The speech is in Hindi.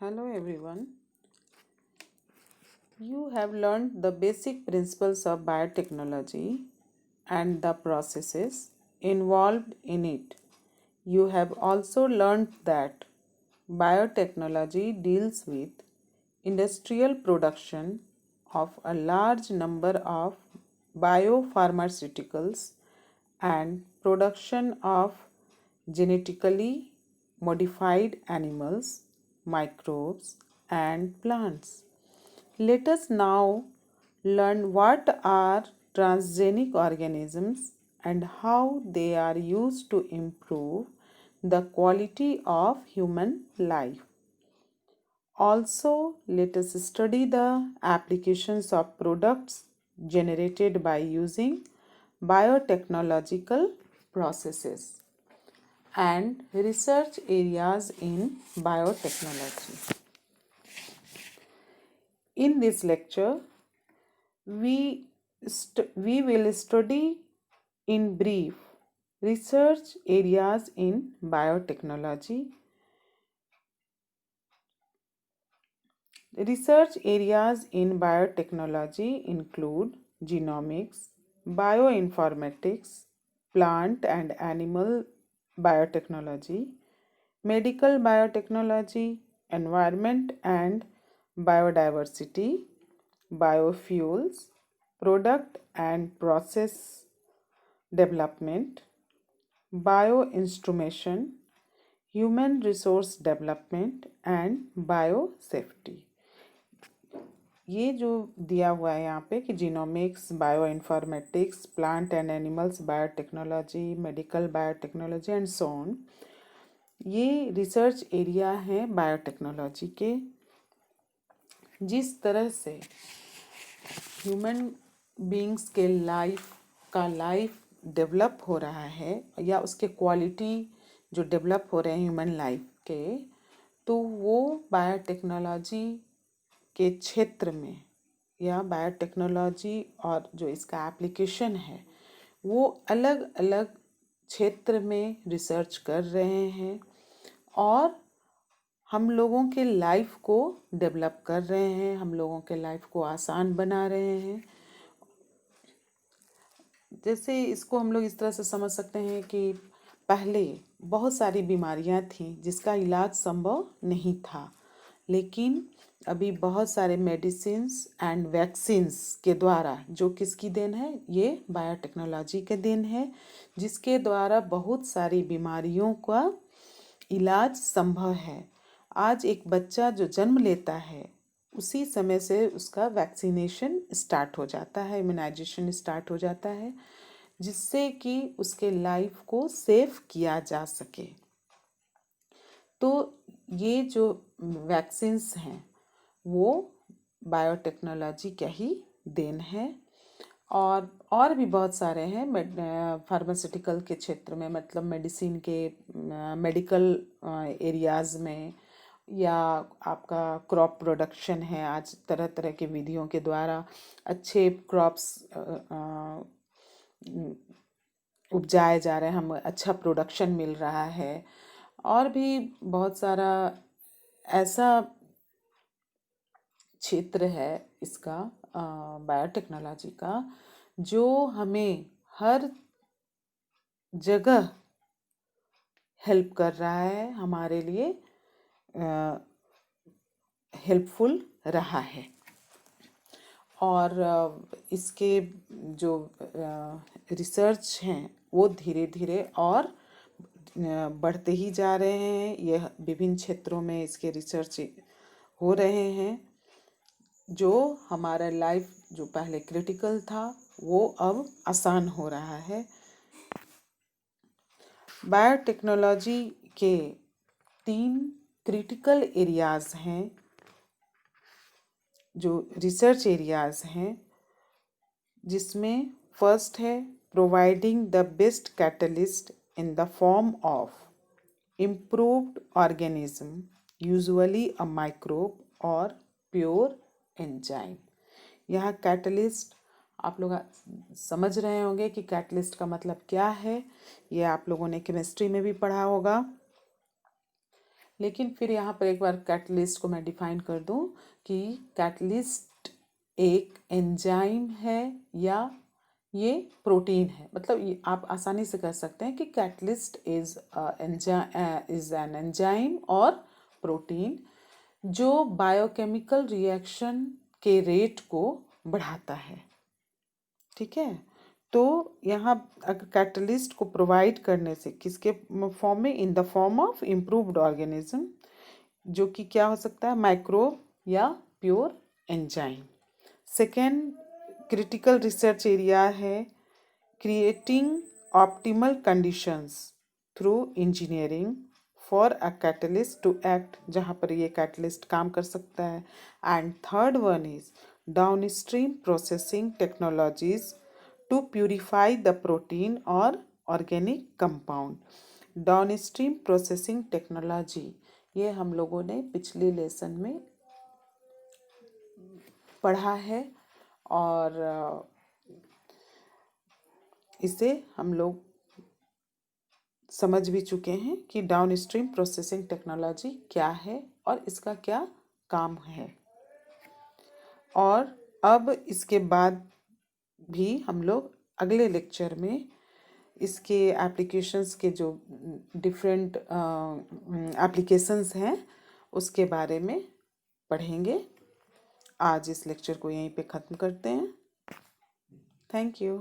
Hello everyone. You have learned the basic principles of biotechnology and the processes involved in it. You have also learned that biotechnology deals with industrial production of a large number of biopharmaceuticals and production of genetically modified animals, microbes, and plants. Let us now learn what are transgenic organisms and how they are used to improve the quality of human life. Also, let us study the applications of products generated by using biotechnological processes and research areas in biotechnology. In this lecture, we will study in brief research areas in biotechnology. Research areas in biotechnology include genomics, bioinformatics, plant and animal biotechnology, medical biotechnology, environment and biodiversity, biofuels, product and process development, bioinstrumentation, human resource development and biosafety. ये जो दिया हुआ है यहाँ पे कि genomics, bioinformatics, plant and animals biotechnology, medical biotechnology and so on, ये रिसर्च एरिया है बायोटेक्नोलॉजी के. जिस तरह से ह्यूमन बीइंग्स के लाइफ डेवलप हो रहा है या उसके क्वालिटी जो डेवलप हो रहे हैं ह्यूमन लाइफ के, तो वो बायोटेक्नोलॉजी के क्षेत्र में या बायोटेक्नोलॉजी और जो इसका एप्लीकेशन है वो अलग अलग क्षेत्र में रिसर्च कर रहे हैं और हम लोगों के लाइफ को डेवलप कर रहे हैं, हम लोगों के लाइफ को आसान बना रहे हैं. जैसे इसको हम लोग इस तरह से समझ सकते हैं कि पहले बहुत सारी बीमारियां थीं जिसका इलाज संभव नहीं था, लेकिन अभी बहुत सारे मेडिसिन्स एंड वैक्सीन्स के द्वारा, जो किसकी देन है, ये बायोटेक्नोलॉजी के देन है, जिसके द्वारा बहुत सारी बीमारियों का इलाज संभव है. आज एक बच्चा जो जन्म लेता है उसी समय से उसका वैक्सीनेशन स्टार्ट हो जाता है, इम्यूनाइजेशन स्टार्ट हो जाता है, जिससे कि उसके लाइफ को सेव किया जा सके. तो ये जो वैक्सीन्स हैं वो बायोटेक्नोलॉजी का ही देन है. और भी बहुत सारे हैं फार्मास्यूटिकल के क्षेत्र में, मतलब मेडिसिन के मेडिकल एरियाज़ में, या आपका क्रॉप प्रोडक्शन है. आज तरह तरह के विधियों के द्वारा अच्छे क्रॉप्स उपजाए जा रहे हैं, हम अच्छा प्रोडक्शन मिल रहा है. और भी बहुत सारा ऐसा क्षेत्र है इसका बायोटेक्नोलॉजी का जो हमें हर जगह हेल्प कर रहा है, हमारे लिए हेल्पफुल रहा है. और इसके जो रिसर्च हैं वो धीरे धीरे और बढ़ते ही जा रहे हैं. यह विभिन्न क्षेत्रों में इसके रिसर्च हो रहे हैं, जो हमारा लाइफ जो पहले क्रिटिकल था वो अब आसान हो रहा है. बायोटेक्नोलॉजी के 3 क्रिटिकल एरियाज़ हैं, जो रिसर्च एरियाज़ हैं, जिसमें फर्स्ट है providing the best catalyst in the form of improved organism, usually a microbe or pure enzyme. यहाँ कैटलिस्ट आप लोग समझ रहे होंगे कि कैटलिस्ट का मतलब क्या है. ये आप लोगों ने केमिस्ट्री में भी पढ़ा होगा. लेकिन फिर यहाँ पर एक बार कैटलिस्ट को मैं डिफाइन कर दूँ कि कैटलिस्ट एक एंजाइम है या ये प्रोटीन है। मतलब ये आप आसानी से कह सकते हैं कि कैटलिस्ट इज एन एंजाइम और प्रोटीन जो बायोकेमिकल रिएक्शन के रेट को बढ़ाता है। ठीक है, तो यहाँ कैटलिस्ट को प्रोवाइड करने से किसके फॉर्म में, in the form of improved organism, जो कि क्या हो सकता है, माइक्रोब या pure enzyme. Second critical research area है creating optimal conditions through engineering for a catalyst to act, जहाँ पर ये कैटलिस्ट काम कर सकता है। And third one is downstream processing technologies to purify the protein और organic compound. Downstream processing technology ये हम लोगों ने पिछले लेसन में पढ़ा है और इसे हम लोग समझ भी चुके हैं कि डाउनस्ट्रीम प्रोसेसिंग टेक्नोलॉजी क्या है और इसका क्या काम है। और अब इसके बाद भी हम लोग अगले लेक्चर में इसके एप्लीकेशंस के जो डिफरेंट एप्लीकेशंस हैं उसके बारे में पढ़ेंगे। आज इस लेक्चर को यहीं पे ख़त्म करते हैं। Thank you.